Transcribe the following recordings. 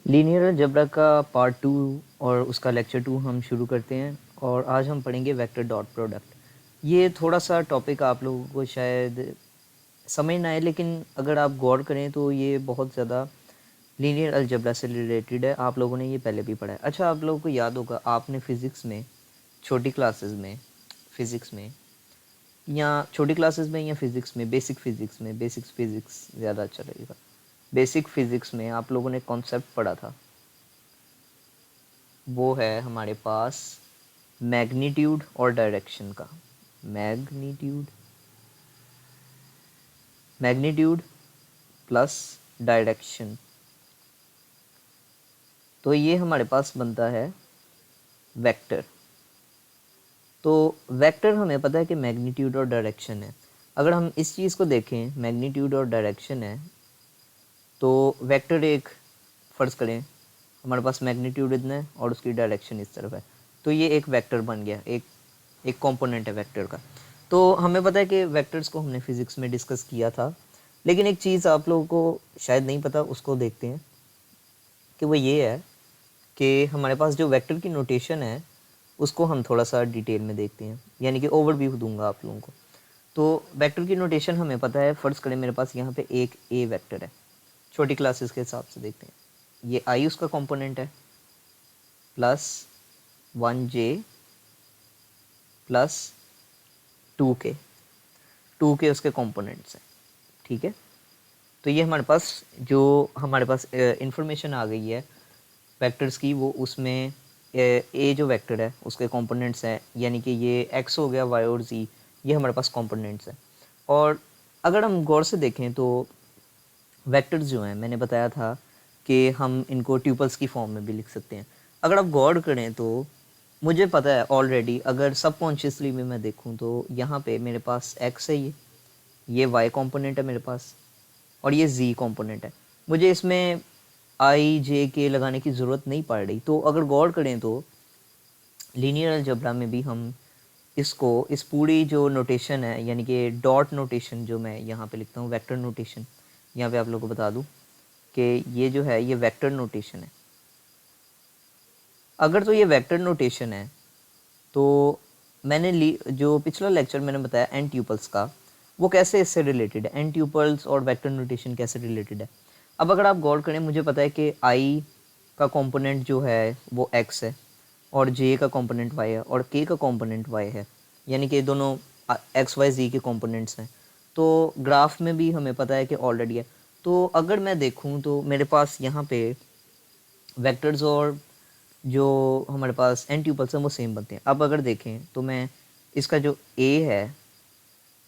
Linear algebra का part 2 और उसका लेक्चर 2 हम शुरू करते हैं और आज हम पढ़ेंगे वेक्टर डॉट प्रोडक्ट। ये थोड़ा सा टॉपिक आप लोगों को शायद समझ ना आए, लेकिन अगर आप गौर करें तो ये बहुत ज़्यादा लीनियर अलजेब्रा से रिलेटेड है। आप लोगों ने ये पहले भी पढ़ा है। अच्छा, आप लोगों को याद होगा, आपने फ़िज़िक्स में छोटी क्लासेस में फ़िज़िक्स में या छोटी क्लासेस में या फ़िज़िक्स में बेसिक फ़िज़िक्स ज़्यादा अच्छा लगेगा। बेसिक फ़िज़िक्स में आप लोगों ने कॉन्सेप्ट पढ़ा था, वो है हमारे पास मैग्नीट्यूड और डायरेक्शन का। मैग्नीट्यूड मैग्नीट्यूड प्लस डायरेक्शन, तो ये हमारे पास बनता है वेक्टर। तो वेक्टर हमें पता है कि मैग्नीट्यूड और डायरेक्शन है। अगर हम इस चीज़ को देखें, मैग्नीट्यूड और डायरेक्शन है, तो वेक्टर एक फ़र्ज़ करें हमारे पास मैग्नीट्यूड इतना है और उसकी डायरेक्शन इस तरफ है, तो ये एक वेक्टर बन गया, एक कंपोनेंट है वेक्टर का। तो हमें पता है कि वेक्टर्स को हमने फिज़िक्स में डिस्कस किया था, लेकिन एक चीज़ आप लोगों को शायद नहीं पता, उसको देखते हैं कि वो ये है कि हमारे पास जो वेक्टर की नोटेशन है उसको हम थोड़ा सा डिटेल में देखते हैं, यानी कि ओवरव्यू दूंगा आप लोगों को। तो वेक्टर की नोटेशन हमें पता है। फ़र्ज़ करें मेरे पास यहाँ पे एक ए वेक्टर है, छोटी क्लासेस के हिसाब से देखते हैं। ये आई उसका कंपोनेंट है, प्लस 1j प्लस 2k उसके कंपोनेंट्स हैं। ठीक है, तो ये हमारे पास इंफॉर्मेशन आ गई है वेक्टर्स की। वो उसमें ए जो वेक्टर है उसके कंपोनेंट्स हैं, यानी कि ये एक्स हो गया, वाई और जी, ये हमारे पास कंपोनेंट्स हैं। और अगर हम गौर से देखें तो वेक्टर्स जो हैं, मैंने बताया था कि हम इनको ट्यूपल्स की फॉर्म में भी लिख सकते हैं। अगर आप गौर करें तो मुझे पता है ऑलरेडी, अगर सबकॉन्शियसली भी मैं देखूं तो यहाँ पे मेरे पास एक्स है, ये वाई कंपोनेंट है मेरे पास, और ये जी कंपोनेंट है। मुझे इसमें आई जे के लगाने की ज़रूरत नहीं पड़ रही। तो अगर गौर करें तो लीनियर अलजेब्रा में भी हम इसको, इस पूरी जो नोटेशन है, यानी कि डॉट नोटेशन जो मैं यहाँ पे लिखता हूँ, वेक्टर नोटेशन, यहाँ पे आप लोगों को बता दूँ कि ये जो है ये वेक्टर नोटेशन है। अगर तो ये वेक्टर नोटेशन है तो जो पिछला लेक्चर मैंने बताया एन ट्यूपल्स का, वो कैसे इससे रिलेटेड है, एन ट्यूपल्स और वेक्टर नोटेशन कैसे रिलेटेड है। अब अगर आप गौर करें, मुझे पता है कि आई का कंपोनेंट जो है वो एक्स है, और जे का कंपोनेंट वाई है, और के का कंपोनेंट वाई है, यानी कि दोनों एक्स वाई जी के कंपोनेंट्स हैं। तो ग्राफ में भी हमें पता है कि ऑलरेडी है। तो अगर मैं देखूं तो मेरे पास यहाँ पे वेक्टर्स और जो हमारे पास एन ट्यूपल्स हैं वो सेम बनते हैं। अब अगर देखें तो मैं इसका जो ए है,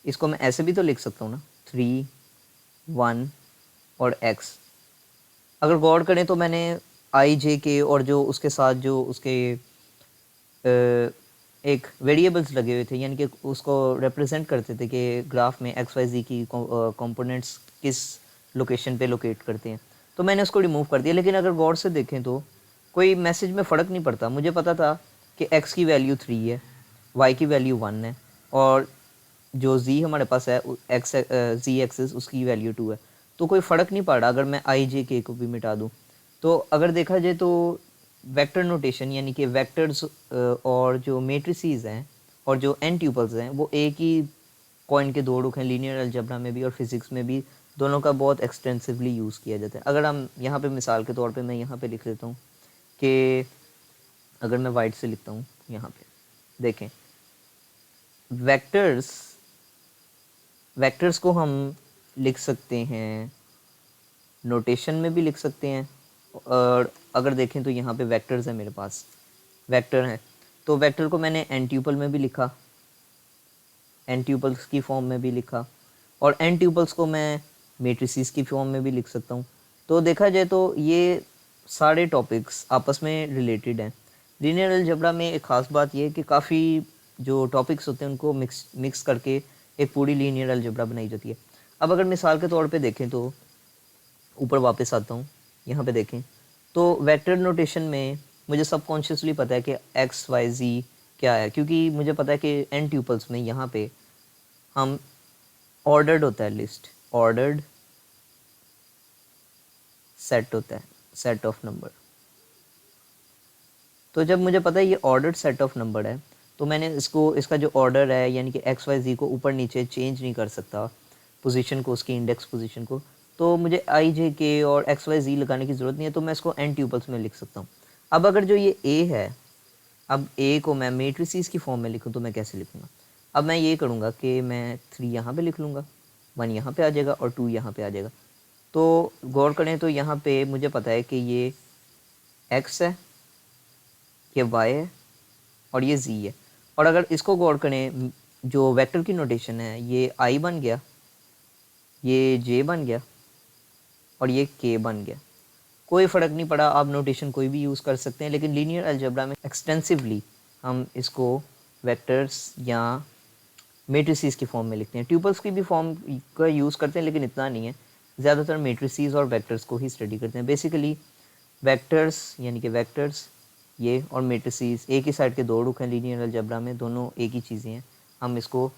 इसको मैं ऐसे भी तो लिख सकता हूँ ना, 3 1 और एक्स। अगर गौर करें तो मैंने आई जे के और जो उसके साथ जो उसके एक वेरिएबल्स लगे हुए थे, यानी कि उसको रिप्रेजेंट करते थे कि ग्राफ में एक्स वाई जी की कंपोनेंट्स किस लोकेशन पे लोकेट करते हैं, तो मैंने उसको रिमूव कर दिया। लेकिन अगर गौर से देखें तो कोई मैसेज में फ़र्क नहीं पड़ता। मुझे पता था कि एक्स की वैल्यू 3 है, वाई की वैल्यू 1 है, और जो जी हमारे पास है एक्स जी एक्सिस, उसकी वैल्यू 2 है। तो कोई फ़र्क नहीं पड़ रहा अगर मैं आई जे के को भी मिटा दूँ। तो अगर देखा जाए तो वेक्टर नोटेशन, यानी कि वेक्टर्स और जो मेट्रिसेस हैं और जो एन ट्यूपल्स हैं, वो एक ही कॉइन के दो रुख हैं। लीनियर अलजेब्रा में भी और फिज़िक्स में भी दोनों का बहुत एक्सटेंसिवली यूज़ किया जाता है। अगर हम यहाँ पे मिसाल के तौर पे मैं यहाँ पे लिख लेता हूँ कि अगर मैं वाइट से लिखता हूँ, यहाँ पे देखें, वेक्टर्स वेक्टर्स को हम लिख सकते हैं, नोटेशन में भी लिख सकते हैं। और अगर देखें तो यहाँ पे वेक्टर्स है, मेरे पास वेक्टर हैं, तो वेक्टर को मैंने एन ट्यूपल में भी लिखा, एन ट्यूपल्स की फॉर्म में भी लिखा, और एन ट्यूपल्स को मैं मेट्रिसेस की फॉर्म में भी लिख सकता हूँ। तो देखा जाए तो ये सारे टॉपिक्स आपस में रिलेटेड हैं। लीनियर अलजेब्रा में एक ख़ास बात ये है कि काफ़ी जो टॉपिक्स होते हैं उनको मिक्स करके एक पूरी लीनियर अलजेब्रा बनाई जाती है। अब अगर मिसाल के तौर पे देखें तो ऊपर वापस आता हूँ, यहाँ पे देखें तो वेक्टर नोटेशन में मुझे सबकॉन्शियसली पता है कि एक्स वाई जी क्या है, क्योंकि मुझे पता है कि एन ट्यूपल्स में यहाँ पे हम ऑर्डर्ड होता है लिस्ट, ऑर्डर्ड सेट होता है, सेट ऑफ नंबर। तो जब मुझे पता है ये ऑर्डर्ड सेट ऑफ नंबर है, तो मैंने इसका जो ऑर्डर है यानी कि एक्स वाई जी को ऊपर नीचे चेंज नहीं कर सकता पोजीशन को, उसकी इंडेक्स पोजीशन को, तो मुझे आई जे के और एक्स वाई जी लगाने की ज़रूरत नहीं है, तो मैं इसको एन ट्यूपल्स में लिख सकता हूँ। अब अगर जो ये ए है, अब ए को मैं मेट्रिसेस की फॉर्म में लिखूँ तो मैं कैसे लिखूँगा? अब मैं ये करूँगा कि मैं 3 यहाँ पे लिख लूँगा, 1 यहाँ पे आ जाएगा और 2 यहाँ पे आ जाएगा। तो गौर करें तो यहाँ पे मुझे पता है कि ये x है, ये y है और ये z है। और अगर इसको गौर करें, जो वेक्टर की नोटेशन है, ये i बन गया, ये j बन गया और ये k बन गया। कोई फ़र्क नहीं पड़ा, आप नोटेशन कोई भी यूज़ कर सकते हैं, लेकिन लीनियर अलजेब्रा में एक्सटेंसिवली हम इसको वेक्टर्स या मेट्रिसेस की फॉर्म में लिखते हैं। ट्यूपल्स की भी फॉर्म का यूज़ करते हैं, लेकिन इतना नहीं है। ज़्यादातर मेट्रिसेस और वेक्टर्स को ही स्टडी करते हैं। बेसिकली वेक्टर्स यानी कि वेक्टर्स ये और मेट्रिसेस एक ही साइड के दो रुख हैं लीनियर अलजेब्रा में, दोनों एक ही चीज़ें हैं, हम इसको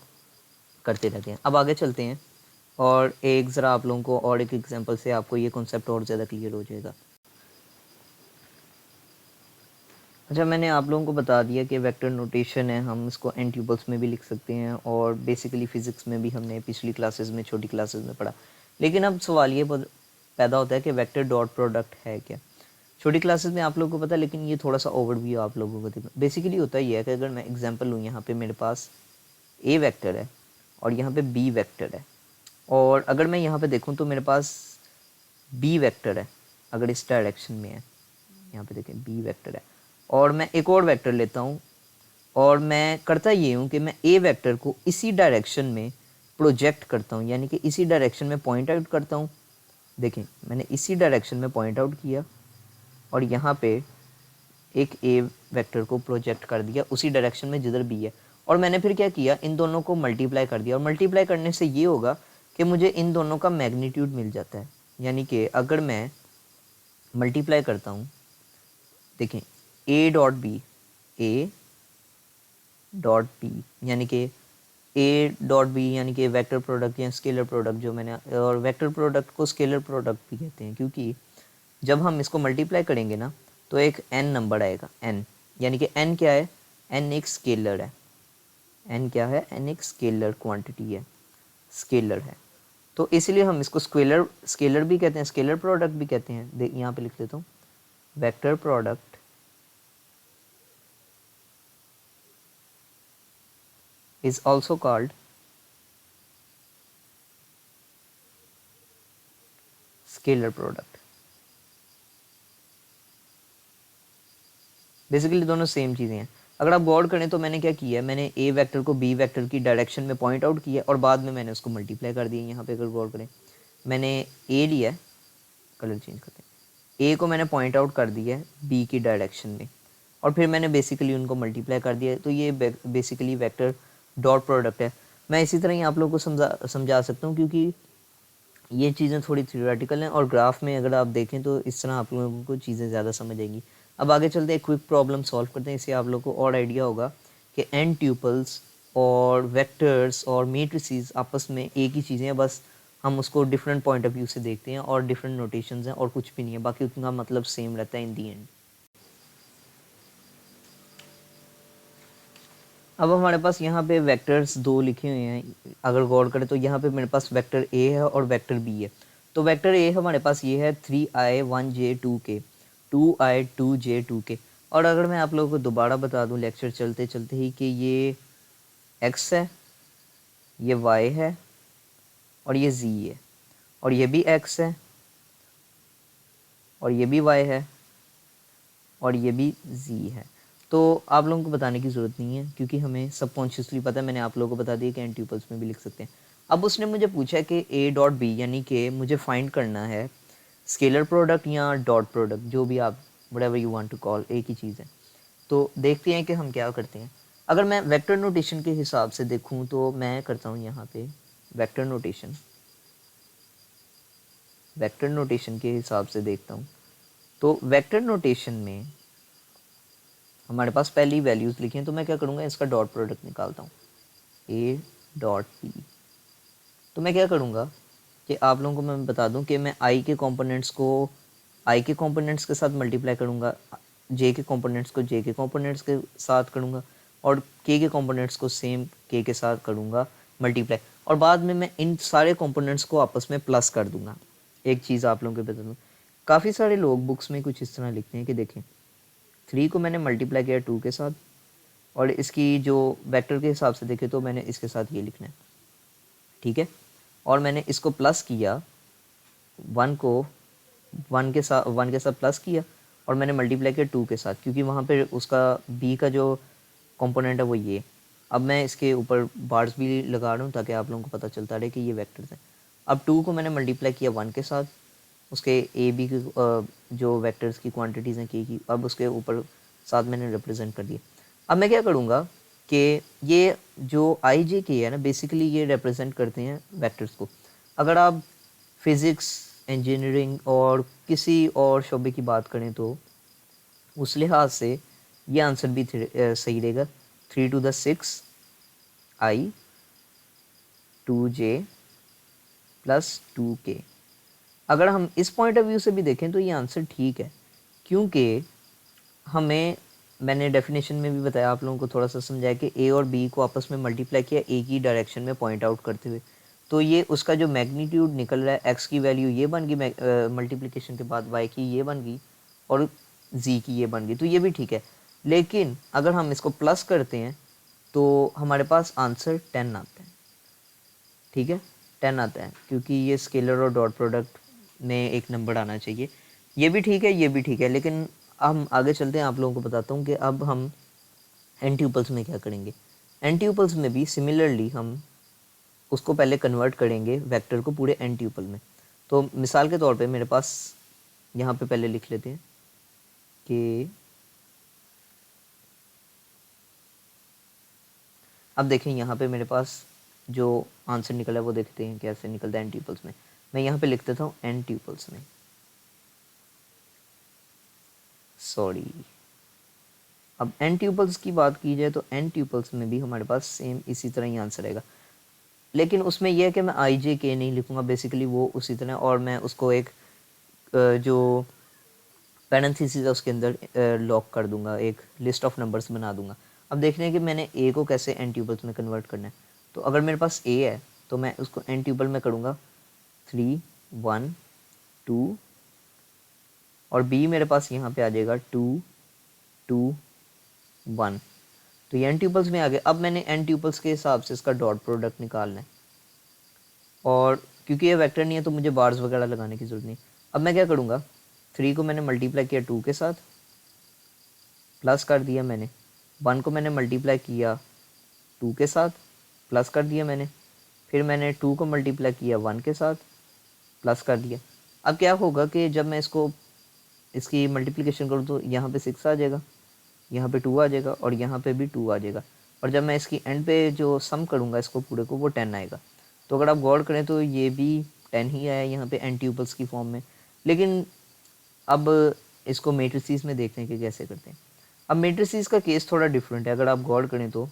करते रहते हैं। अब आगे चलते हैं और एक ज़रा आप लोगों को और एक एग्जांपल से आपको ये कॉन्सेप्ट और ज़्यादा क्लियर हो जाएगा। अच्छा, मैंने आप लोगों को बता दिया कि वेक्टर नोटेशन है, हम इसको एन ट्यूपल्स में भी लिख सकते हैं और बेसिकली फ़िज़िक्स में भी हमने पिछली क्लासेस में, छोटी क्लासेस में पढ़ा। लेकिन अब सवाल ये पैदा होता है कि वेक्टर डॉट प्रोडक्ट है क्या? छोटी क्लासेस में आप लोगों को पता है, लेकिन ये थोड़ा सा ओवरव्यू आप लोगों को देना। बेसिकली होता ही है कि अगर मैं एग्जांपल लूँ, यहाँ पे मेरे पास ए वेक्टर है और यहाँ पे बी वेक्टर है, और अगर मैं यहाँ पे देखूँ तो मेरे पास बी वेक्टर है, अगर इस डायरेक्शन में है, यहाँ पे देखें बी वेक्टर है, और मैं एक और वेक्टर लेता हूँ और मैं करता ये हूँ कि मैं ए वेक्टर को इसी डायरेक्शन में प्रोजेक्ट करता हूँ, यानी कि इसी डायरेक्शन में पॉइंट आउट करता हूँ। देखें, मैंने इसी डायरेक्शन में पॉइंट आउट किया और यहाँ पे एक ए वेक्टर को प्रोजेक्ट कर दिया उसी डायरेक्शन में जिधर बी है, और मैंने फिर क्या किया, इन दोनों को मल्टीप्लाई कर दिया। और मल्टीप्लाई करने से ये होगा कि मुझे इन दोनों का मैग्नीट्यूड मिल जाता है। यानी कि अगर मैं मल्टीप्लाई करता हूँ, देखें A dot B, A dot B यानी कि ए डॉट बी यानी कि वेक्टर प्रोडक्ट या स्केलर प्रोडक्ट जो मैंने, और वेक्टर प्रोडक्ट को स्केलर प्रोडक्ट भी कहते हैं, क्योंकि जब हम इसको मल्टीप्लाई करेंगे ना तो एक n नंबर आएगा, n यानी कि n क्या है, n एक स्केलर है, n क्या है, n एक स्केलर क्वांटिटी है, स्केलर है। तो इसलिए हम इसको स्केलर भी कहते हैं, स्केलर प्रोडक्ट भी कहते हैं। देख यहाँ पे लिख लेता हूँ, vector product is also called scalar product। Basically दोनों सेम चीज़ें हैं। अगर आप गौर करें तो मैंने क्या किया है, मैंने ए वेक्टर को बी वेक्टर की डायरेक्शन में पॉइंट आउट किया और बाद में मैंने उसको मल्टीप्लाई कर दिया। यहाँ पे अगर गौर करें, मैंने ए लिया, कलर चेंज करते हैं, ए को मैंने पॉइंट आउट कर दिया है बी की डायरेक्शन में, और फिर मैंने बेसिकली उनको मल्टीप्लाई कर दिया। तो ये बेसिकली वेक्टर डॉट प्रोडक्ट है। मैं इसी तरह ही आप लोगों को समझा सकता हूँ, क्योंकि ये चीज़ें थोड़ी थ्योरेटिकल हैं और ग्राफ में अगर आप देखें तो इस तरह आप लोगों को चीज़ें ज़्यादा समझ आएंगी। अब आगे चलते हैं, क्विक प्रॉब्लम सॉल्व करते हैं, इससे आप लोगों को और आइडिया होगा कि एन ट्यूपल्स और वेक्टर्स और मेट्रिसेस आपस में एक ही चीज़ें हैं, बस हम उसको डिफरेंट पॉइंट ऑफ व्यू से देखते हैं और डिफरेंट नोटेशंस हैं और कुछ भी नहीं है, बाकी उतना मतलब सेम रहता है इन दी एंड। अब हमारे पास यहाँ पे वेक्टर्स दो लिखे हुए हैं, अगर गौर करें तो यहाँ पे मेरे पास वेक्टर ए है और वेक्टर बी है। तो वेक्टर ए हमारे पास ये है 3i 1j 2k, 2i 2j 2k। और अगर मैं आप लोगों को दोबारा बता दूं लेक्चर चलते चलते ही कि ये x है, ये y है और ये z है, और ये भी x है और ये भी y है और ये भी z है। तो आप लोगों को बताने की ज़रूरत नहीं है, क्योंकि हमें सबकॉन्शियसली पता है, मैंने आप लोगों को बता दिया कि एन ट्यूपल्स में भी लिख सकते हैं। अब उसने मुझे पूछा है कि ए डॉट बी यानी कि मुझे फाइंड करना है स्केलर प्रोडक्ट या डॉट प्रोडक्ट, जो भी आप whatever you want to call, एक ही चीज़ है। तो देखते हैं कि हम क्या करते हैं। अगर मैं वेक्टर नोटेशन के हिसाब से देखूँ तो मैं करता हूँ यहाँ पे वेक्टर नोटेशन, वेक्टर नोटेशन के हिसाब से देखता हूँ। तो वेक्टर नोटेशन में हमारे पास पहली वैल्यूज़ लिखी हैं, तो मैं क्या करूँगा, इसका डॉट प्रोडक्ट निकालता हूँ, ए डॉट बी। तो मैं क्या करूँगा कि आप लोगों को मैं बता दूँ कि मैं आई के कंपोनेंट्स को आई के कंपोनेंट्स के साथ मल्टीप्लाई करूँगा, जे के कंपोनेंट्स को जे के कंपोनेंट्स के साथ करूँगा और के कंपोनेंट्स को सेम के साथ करूँगा मल्टीप्लाई, और बाद में मैं इन सारे कंपोनेंट्स को आपस में प्लस कर दूँगा। एक चीज़ आप लोगों को बता दूँ, काफ़ी सारे लोग बुक्स में कुछ इस तरह लिखते हैं कि देखें 3 को मैंने मल्टीप्लाई किया 2 के साथ, और इसकी जो वेक्टर के हिसाब से देखें तो मैंने इसके साथ ये लिखना है, ठीक है। और मैंने इसको प्लस किया 1 को 1 के साथ प्लस किया, और मैंने मल्टीप्लाई किया 2 के साथ, क्योंकि वहाँ पे उसका बी का जो कंपोनेंट है वो ये। अब मैं इसके ऊपर बार्स भी लगा रहा हूँ ताकि आप लोगों को पता चलता रहे कि ये वेक्टर्स हैं। अब 2 को मैंने मल्टीप्लाई किया 1 के साथ, उसके ए बी की जो वेक्टर्स की क्वांटिटीज़ हैं की, अब उसके ऊपर साथ मैंने रिप्रेजेंट कर दिया। अब मैं क्या करूँगा कि ये जो आई जे के है ना, बेसिकली ये रिप्रेजेंट करते हैं वेक्टर्स को। अगर आप फिज़िक्स, इंजीनियरिंग और किसी और शोबे की बात करें तो उस लिहाज से ये आंसर भी सही रहेगा। 3 to the 6 I 2J plus 2K। अगर हम इस पॉइंट ऑफ व्यू से भी देखें तो ये आंसर ठीक है, क्योंकि हमें, मैंने डेफिनेशन में भी बताया, आप लोगों को थोड़ा सा समझाया कि ए और बी को आपस में मल्टीप्लाई किया एक ही डायरेक्शन में पॉइंट आउट करते हुए, तो ये उसका जो मैग्नीट्यूड निकल रहा है, एक्स की वैल्यू ये बन गई मल्टीप्लिकेशन के बाद, वाई की ये बन गई और जी की ये बन गई, तो ये भी ठीक है। लेकिन अगर हम इसको प्लस करते हैं तो हमारे पास आंसर 10 आता है, ठीक है, 10 आता है, क्योंकि ये स्केलर और डॉट प्रोडक्ट में एक नंबर आना चाहिए। ये भी ठीक है, ये भी ठीक है, लेकिन हम आगे चलते हैं, आप लोगों को बताता हूँ कि अब हम एन ट्यूपल्स में क्या करेंगे। एन ट्यूपल्स में भी सिमिलरली हम उसको पहले कन्वर्ट करेंगे वेक्टर को पूरे एन ट्यूपल में। तो मिसाल के तौर पे मेरे पास यहाँ पे पहले लिख लेते हैं कि अब देखें यहाँ पे मेरे पास जो आंसर निकला है वो देखते हैं कैसे निकलता है एन ट्यूपल्स में। मैं यहाँ पे लिख देता हूँ एन ट्यूपल्स में, सॉरी। अब एन ट्यूपल्स की बात की जाए तो एन ट्यूपल्स में भी हमारे पास सेम इसी तरह ही आंसर आएगा, लेकिन उसमें यह है कि मैं आई जे के नहीं लिखूँगा, बेसिकली वो उसी तरह, और मैं उसको एक जो पैरेंथेसिस है उसके अंदर लॉक कर दूंगा, एक लिस्ट ऑफ नंबर्स बना दूंगा। अब देखने हैं कि मैंने ए को कैसे एन ट्यूपल्स में कन्वर्ट करना है। तो अगर मेरे पास ए है तो मैं उसको एन ट्यूपल में करूँगा 3 1 2, और बी मेरे पास यहाँ पे आ जाएगा 2 2 1। तो ये एन ट्यूपल्स में आ गए। अब मैंने एन ट्यूपल्स के हिसाब से इसका डॉट प्रोडक्ट निकालना है, और क्योंकि ये वेक्टर नहीं है तो मुझे बार्स वगैरह लगाने की ज़रूरत नहीं। अब मैं क्या करूँगा, 3 को मैंने मल्टीप्लाई किया 2 के साथ, प्लस कर दिया मैंने, 1 को मैंने मल्टीप्लाई किया 2 के साथ, प्लस कर दिया मैंने, फिर मैंने 2 को मल्टीप्लाई किया 1 के साथ, प्लस कर दिया। अब क्या होगा कि जब मैं इसकी मल्टीप्लिकेशन करूँ तो यहाँ पे 6 आ जाएगा, यहाँ पे 2 आ जाएगा, और यहाँ पे भी 2 आ जाएगा, और जब मैं इसकी एंड पे जो सम करूँगा इसको पूरे को, वो 10 आएगा। तो अगर आप गौर करें तो ये भी 10 ही आया यहाँ पे एन ट्यूपल्स की फॉर्म में। लेकिन अब इसको मेट्रिसेस में देखते हैं कि कैसे करते हैं। अब मेट्रिसेस का केस थोड़ा डिफरेंट है। अगर आप गौर करें तो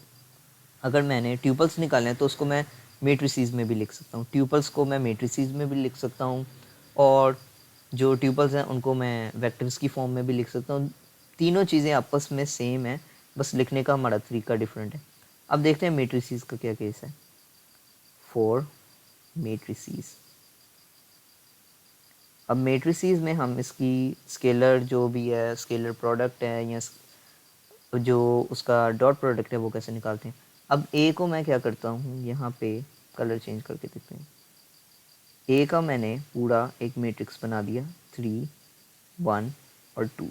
अगर मैंने ट्यूपल्स निकाले हैं तो उसको मैं मेट्रिसेस में भी लिख सकता हूँ, ट्यूपल्स को मैं मेट्रिसेस में भी लिख सकता हूँ, और जो ट्यूपल्स हैं उनको मैं वेक्टर्स की फॉर्म में भी लिख सकता हूँ। तीनों चीज़ें आपस में सेम है, बस लिखने का हमारा तरीका डिफरेंट है। अब देखते हैं मेट्रिसेस का क्या केस है। 4 मेट्रिसेस। अब मेट्रिसेस में हम इसकी स्केलर जो भी है, स्केलर प्रोडक्ट है या जो उसका डॉट प्रोडक्ट है, वो कैसे निकालते हैं। अब ए को मैं क्या करता हूँ, यहाँ पे कलर चेंज करके देखते हैं। ए का मैंने पूरा एक मैट्रिक्स बना दिया 3 1 और 2।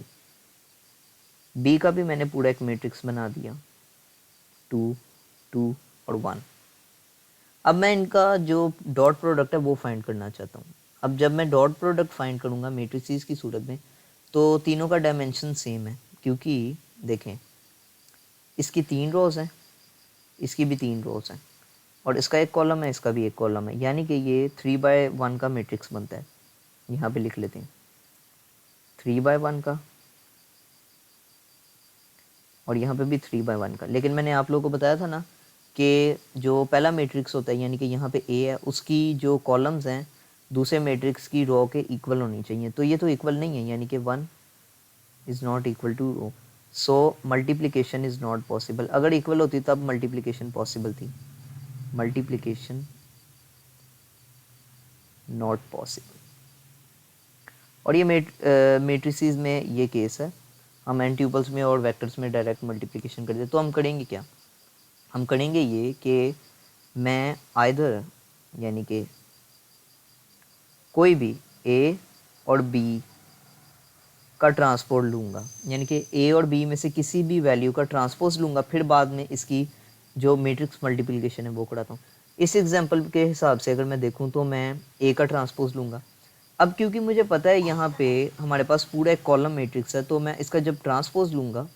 बी का भी मैंने पूरा एक मैट्रिक्स बना दिया 2 2 और 1। अब मैं इनका जो डॉट प्रोडक्ट है वो फाइंड करना चाहता हूँ। अब जब मैं डॉट प्रोडक्ट फाइंड करूँगा मैट्रिसेस की सूरत में, तो तीनों का डायमेंशन सेम है, क्योंकि देखें इसकी 3 रोज़ हैं, इसकी भी 3 रोज़ हैं, और इसका एक कॉलम है, इसका भी एक कॉलम है, यानी कि ये 3/1 का मैट्रिक्स बनता है। यहाँ पे लिख लेते हैं 3/1 का, और यहाँ पे भी 3/1 का। लेकिन मैंने आप लोगों को बताया था ना कि जो पहला मैट्रिक्स होता है, यानी कि यहाँ पे ए है, उसकी जो कॉलम्स हैं दूसरे मैट्रिक्स की रो के इक्वल होनी चाहिए, तो ये तो इक्वल नहीं है, यानी कि 1 is not equal to row, so multiplication is not possible. अगर इक्वल होती तब मल्टीप्लिकेशन पॉसिबल थी, मल्टीप्लिकेशन नॉट पॉसिबल। और ये मैट्रिसेस में ये केस है, हम एन ट्यूपल्स में और वेक्टर्स में डायरेक्ट मल्टीप्लिकेशन कर दे, तो हम करेंगे क्या, हम करेंगे ये कि मैं आइदर यानी कि कोई भी ए और बी का ट्रांसपोज लूँगा, यानी कि ए और बी में से किसी भी वैल्यू का ट्रांसपोज लूँगा, फिर बाद में इसकी जो मैट्रिक्स मल्टीप्लिकेशन है वो कराता हूँ। इस एग्जांपल के हिसाब से अगर मैं देखूँ तो मैं ए का ट्रांसपोज लूँगा। अब क्योंकि मुझे पता है यहाँ पे हमारे पास पूरा एक कॉलम मैट्रिक्स है, तो मैं इसका जब ट्रांसपोज लूँगा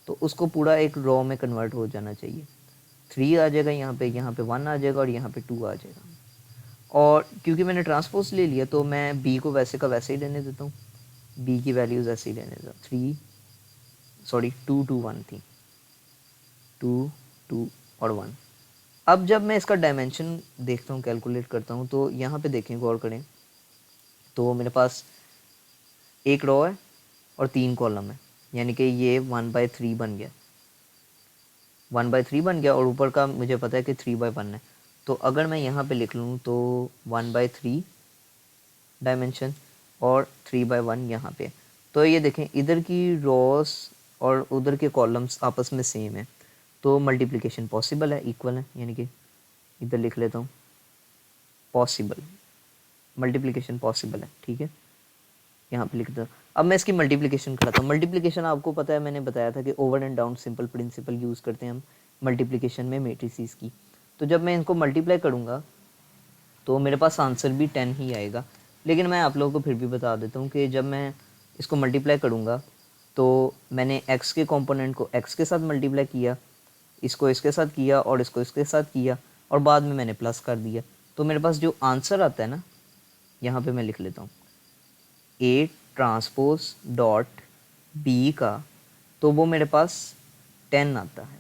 तो उसको पूरा एक रो में कन्वर्ट हो जाना चाहिए। 3 आ जाएगा यहाँ पे 1 आ जाएगा और यहाँ पे 2 आ जाएगा। और क्योंकि मैंने ट्रांसपोज ले लिया तो मैं बी को वैसे का वैसे ही रहने देता हूँ, बी की वैल्यूज़ ऐसे ही रहने देता हूँ। 2 2 1 थी, 2 2 और 1। अब जब मैं इसका डायमेंशन देखता हूँ, कैलकुलेट करता हूँ, तो यहाँ पे देखें, गौर करें, तो मेरे पास एक रो है और 3 कॉलम है, यानी कि ये 1/3 बन गया, 1/3 बन गया, और ऊपर का मुझे पता है कि 3/1 है। तो अगर मैं यहाँ पे लिख लूँ तो 1/3 डायमेंशन और 3/1 यहाँ पे, तो ये देखें इधर की रोस और उधर के कॉलम्स आपस में सेम है, तो मल्टीप्लिकेशन पॉसिबल है, इक्वल है, यानी कि इधर लिख लेता हूँ पॉसिबल, मल्टीप्लिकेशन पॉसिबल है, ठीक है, यहाँ पे लिख दो। अब मैं इसकी मल्टीप्लिकेशन कराता हूँ। मल्टीप्लिकेशन आपको पता है, मैंने बताया था कि over and down simple principal use करते हैं हम मल्टीप्लिकेशन में मैट्रिसेस की। तो जब मैं इनको मल्टीप्लाई करूँगा तो मेरे पास आंसर भी 10 ही आएगा, लेकिन मैं आप लोगों को फिर भी बता देता हूँ कि जब मैं इसको मल्टीप्लाई करूँगा तो मैंने x के कंपोनेंट को x के साथ मल्टीप्लाई किया, इसको इसके साथ किया और इसको इसके साथ किया, और बाद में मैंने प्लस कर दिया। तो मेरे पास जो आंसर आता है ना, यहाँ पे मैं लिख लेता हूँ ए ट्रांसपोज डॉट बी का, तो वो मेरे पास 10 आता है।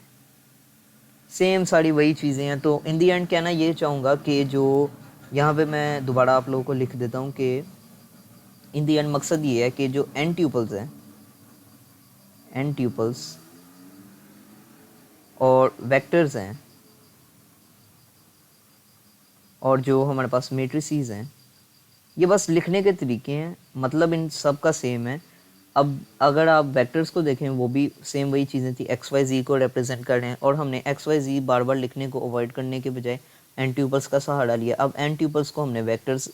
सेम सारी वही चीज़ें हैं। तो इन दी एंड कहना ये चाहूँगा कि जो यहाँ पे मैं दोबारा आप लोगों को लिख देता हूँ कि इन दी एंड मकसद ये है कि जो एन ट्यूपल्स हैं, एन ट्यूपल्स और वेक्टर्स हैं और जो हमारे पास मैट्रिसेस हैं, ये बस लिखने के तरीके हैं, मतलब इन सब का सेम है। अब अगर आप वेक्टर्स को देखें, वो भी सेम वही चीज़ें थी, एक्स वाई जी को रिप्रेजेंट कर रहे हैं, और हमने एक्स वाई जी बार बार लिखने को अवॉइड करने के बजाय एन ट्यूपल्स का सहारा लिया। अब एन ट्यूपल्स को हमने वेक्टर्स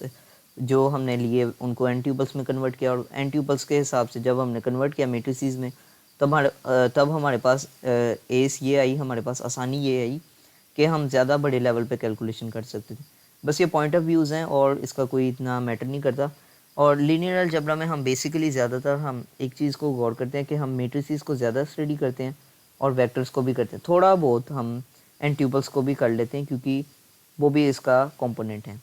जो हमने लिए उनको एन ट्यूपल्स में कन्वर्ट किया, और एन ट्यूपल्स के हिसाब से जब हमने कन्वर्ट किया मैट्रिसेस में, तब हमारे पास एस ये आई, हमारे पास आसानी ये आई कि हम ज़्यादा बड़े लेवल पे कैलकुलेशन कर सकते थे। बस ये पॉइंट ऑफ व्यूज़ हैं और इसका कोई इतना मैटर नहीं करता। और लीनियर अलजेब्रा में हम बेसिकली ज़्यादातर हम एक चीज़ को गौर करते हैं कि हम मैट्रिसेस को ज़्यादा स्टडी करते हैं और वेक्टर्स को भी करते हैं, थोड़ा बहुत हम एन ट्यूपल्स को भी कर लेते हैं क्योंकि वो भी इसका कंपोनेंट है।